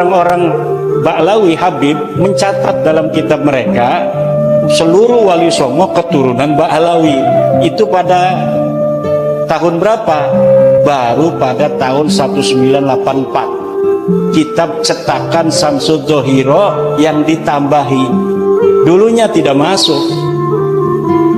orang-orang Ba'lawi Habib mencatat dalam kitab mereka seluruh Wali Songo keturunan Ba'lawi. Itu pada tahun berapa? Baru pada tahun 1984. Kitab cetakan Samsud Dohiro yang ditambahi, dulunya tidak masuk.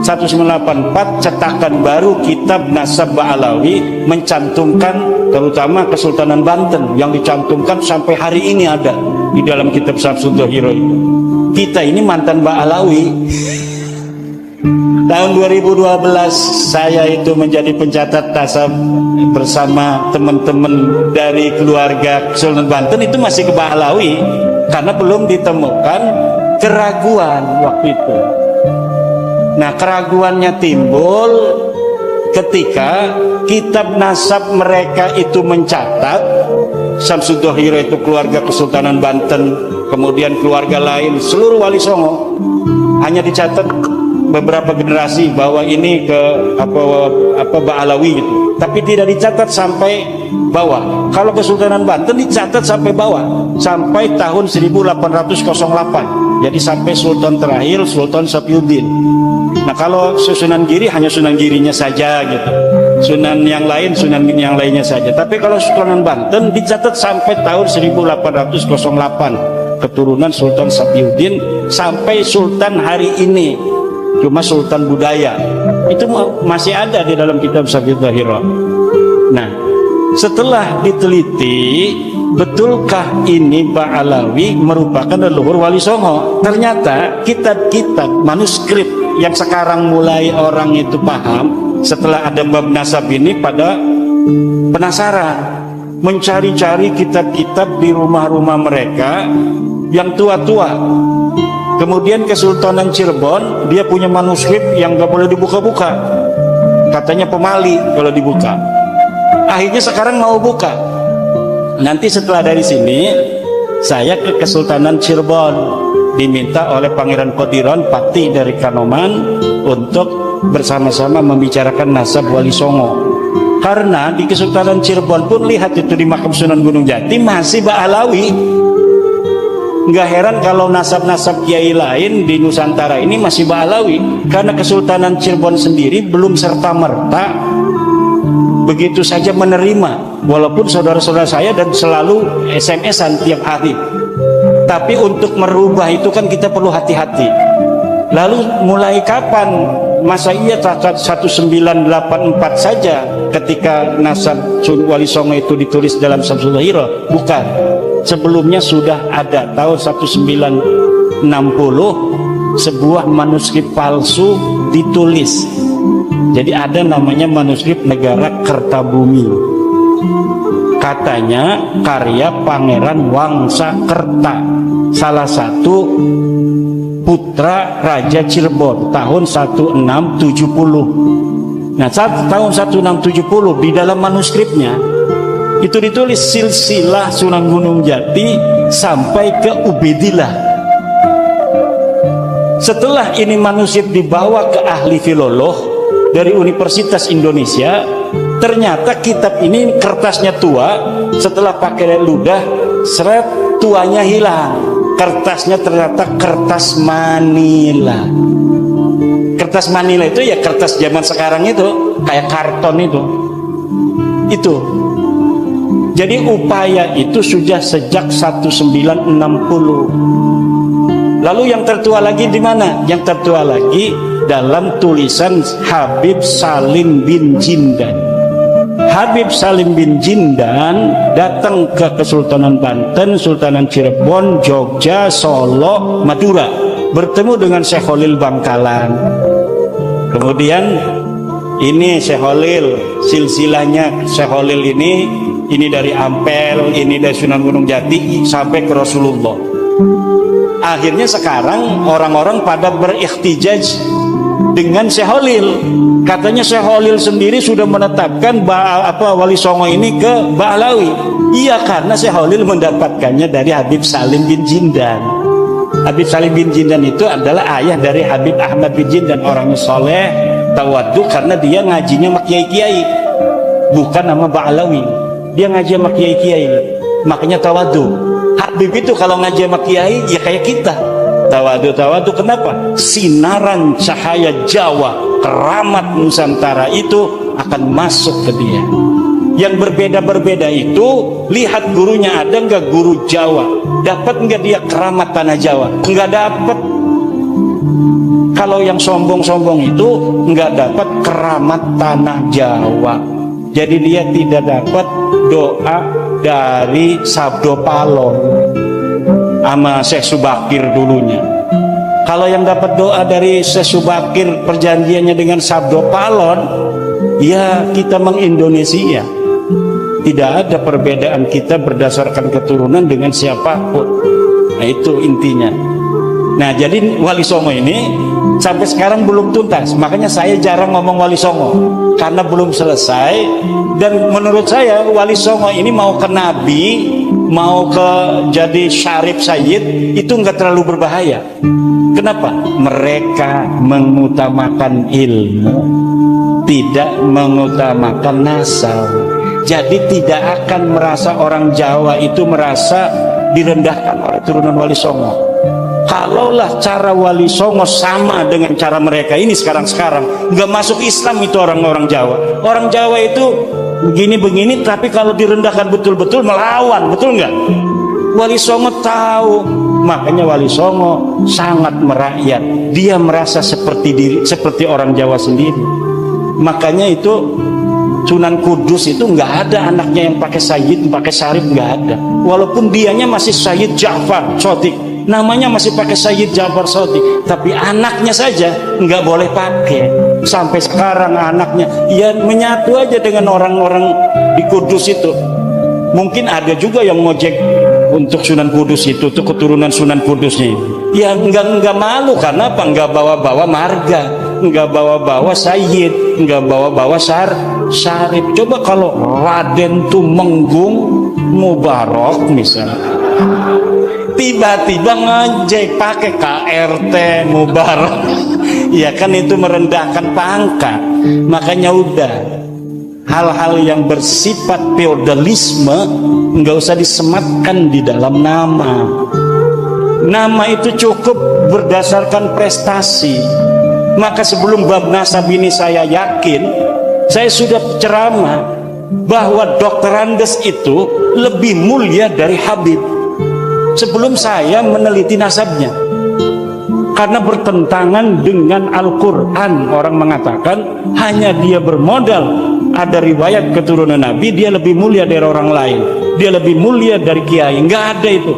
1984 cetakan baru kitab Nasab Ba'lawi mencantumkan terutama Kesultanan Banten, yang dicantumkan sampai hari ini ada di dalam kitab Samsud Dohiro itu. Kita ini mantan Ba'lawi. Tahun 2012 saya itu menjadi pencatat nasab bersama teman-teman dari keluarga Kesultanan Banten, itu masih ke Ba'lawi karena belum ditemukan keraguan waktu itu. Nah, keraguannya timbul ketika kitab nasab mereka itu mencatat Samsud Dohiro itu keluarga Kesultanan Banten, kemudian keluarga lain seluruh Wali Songo, hanya dicatat beberapa generasi bahwa ini ke apa Ba'lawi gitu, tapi tidak dicatat sampai bawah. Kalau Kesultanan Banten dicatat sampai bawah, sampai tahun 1808. Jadi sampai Sultan terakhir Sultan Sapiuddin. Nah, kalau Sunan Giri hanya Sunan Girinya saja gitu, Sunan yang lain Sunan yang lainnya saja. Tapi kalau Sultan Banten dicatat sampai tahun 1808, keturunan Sultan Sapiuddin sampai Sultan hari ini, cuma Sultan budaya itu masih ada di dalam kitab Samsud Dohiro. Nah, setelah diteliti, betulkah ini Ba'lawi merupakan leluhur Wali Songo? Ternyata kitab-kitab manuskrip yang sekarang mulai orang itu paham setelah ada bab nasab ini pada penasaran, mencari-cari kitab-kitab di rumah-rumah mereka yang tua-tua. Kemudian Kesultanan Cirebon dia punya manuskrip yang gak boleh dibuka-buka, katanya pemali kalau dibuka. Akhirnya sekarang mau buka. Nanti setelah dari sini saya ke Kesultanan Cirebon, diminta oleh Pangeran Kodiron Pati dari Kanoman untuk bersama-sama membicarakan nasab Wali Songo. Karena di Kesultanan Cirebon pun lihat itu di makam Sunan Gunung Jati masih Ba'lawi. Nggak heran kalau nasab-nasab kiai lain di Nusantara ini masih Ba'lawi, karena Kesultanan Cirebon sendiri belum serta-merta begitu saja menerima, walaupun saudara-saudara saya dan selalu SMS-an tiap hari. Tapi untuk merubah itu kan kita perlu hati-hati. Lalu mulai kapan? Masa iya 1984 saja ketika nasab Wali Songo itu ditulis dalam Samsud Dohiro? Bukan, sebelumnya sudah ada tahun 1960 sebuah manuskrip palsu ditulis. Jadi ada namanya manuskrip Negara Kertabumi, katanya karya Pangeran Wangsakerta, salah satu putra Raja Cirebon, tahun 1670. Nah, tahun 1670 di dalam manuskripnya itu ditulis silsilah Sunan Gunung Jati sampai ke Ubedillah. Setelah ini manuskrip dibawa ke ahli filolog dari Universitas Indonesia, ternyata kitab ini kertasnya tua. Setelah pakai ludah, seret, tuanya hilang. Kertasnya ternyata kertas Manila. Kertas Manila itu ya kertas zaman sekarang itu, kayak karton itu. Jadi upaya itu sudah sejak 1960. Lalu yang tertua lagi di mana? Yang tertua lagi dalam tulisan Habib Salim bin Jindan. Habib Salim bin Jindan datang ke Kesultanan Banten, Sultanan Cirebon, Jogja, Solo, Madura, bertemu dengan Syekh Khalil Bangkalan. Kemudian ini Syekh Khalil, silsilahnya Syekh Khalil ini dari Ampel, ini dari Sunan Gunung Jati sampai ke Rasulullah. Akhirnya sekarang orang-orang pada berihtijaj dengan Syekh Khalil. Katanya Syekh Khalil sendiri sudah menetapkan Wali Songo ini ke Ba'lawi. Iya, karena Syekh Khalil mendapatkannya dari Habib Salim bin Jindan. Habib Salim bin Jindan itu adalah ayah dari Habib Ahmad bin Jindan, orangnya soleh, tawadhu, karena dia ngajinya sama kiai-kiai, bukan sama Ba'lawi. Dia ngaji sama kiai-kiai, makanya tawadhu. Habib itu kalau ngaji sama kiai ya kayak kita, tawadu. Kenapa? Sinaran cahaya Jawa, keramat Nusantara itu akan masuk ke dia. Yang berbeda-berbeda itu, lihat gurunya ada nggak guru Jawa, dapat nggak dia keramat tanah Jawa? Nggak dapat. Kalau yang sombong-sombong itu nggak dapat keramat tanah Jawa. Jadi dia tidak dapat doa dari Sabdo Palon sama Syekh Subakir dulunya. Kalau yang dapat doa dari Syekh Subakir perjanjiannya dengan Sabdo Palon, ya kita meng-Indonesia. Tidak ada perbedaan kita berdasarkan keturunan dengan siapapun. Nah itu intinya. Nah jadi Wali Songo ini sampai sekarang belum tuntas. Makanya saya jarang ngomong Wali Songo, karena belum selesai. Dan menurut saya Wali Songo ini mau ke Nabi, mau ke jadi Syarif Sayyid, itu nggak terlalu berbahaya. Kenapa? Mereka mengutamakan ilmu, tidak mengutamakan nasab. Jadi tidak akan merasa orang Jawa itu merasa direndahkan oleh turunan Wali Songo. Kalaulah cara Wali Songo sama dengan cara mereka ini sekarang nggak masuk Islam itu orang-orang Jawa. Orang Jawa itu begini-begini, tapi kalau direndahkan betul-betul melawan, betul nggak? Wali Songo tahu, makanya Wali Songo sangat merakyat. Dia merasa seperti orang Jawa sendiri. Makanya itu Sunan Kudus itu nggak ada anaknya yang pakai Sayyid, pakai Syarif, nggak ada. Walaupun dianya masih Sayyid Ja'far Shadiq, namanya masih pakai Sayyid Ja'far Shadiq, tapi anaknya saja nggak boleh pakai. Sampai sekarang anaknya ya menyatu aja dengan orang-orang di Kudus itu. Mungkin ada juga yang ngojek untuk Sunan Kudus itu, tuh keturunan Sunan Kudusnya. Ya nggak malu, karena apa? Nggak bawa-bawa marga, nggak bawa-bawa Sayyid, nggak bawa-bawa Syarif. Coba kalau Raden Tumenggung Mubarak misalnya, tiba-tiba ngejek pakai KRT Mubarak, ya kan itu merendahkan pangkat. Makanya udah, hal-hal yang bersifat feodalisme nggak usah disematkan di dalam nama. Nama itu cukup berdasarkan prestasi. Maka sebelum bab nasab ini saya yakin, saya sudah ceramah bahwa Dr. Andes itu lebih mulia dari Habib sebelum saya meneliti nasabnya, karena bertentangan dengan Al-Quran. Orang mengatakan hanya dia bermodal ada riwayat keturunan Nabi, dia lebih mulia dari orang lain, dia lebih mulia dari kiai. Nggak ada itu.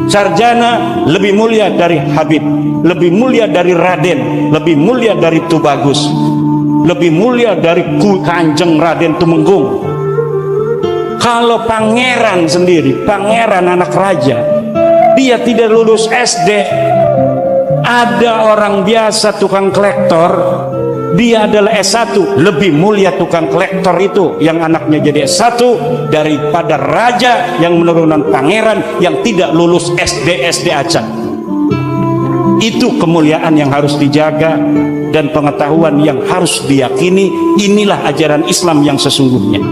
Sarjana lebih mulia dari Habib, lebih mulia dari Raden, lebih mulia dari Tubagus, lebih mulia dari Kanjeng Raden Tumenggung. Kalau pangeran sendiri, pangeran anak raja, dia tidak lulus SD. Ada orang biasa tukang kolektor, dia adalah S1, lebih mulia tukang kolektor itu yang anaknya jadi S1 daripada raja yang menurunan pangeran yang tidak lulus SD aja. Itu kemuliaan yang harus dijaga dan pengetahuan yang harus diyakini. Inilah ajaran Islam yang sesungguhnya.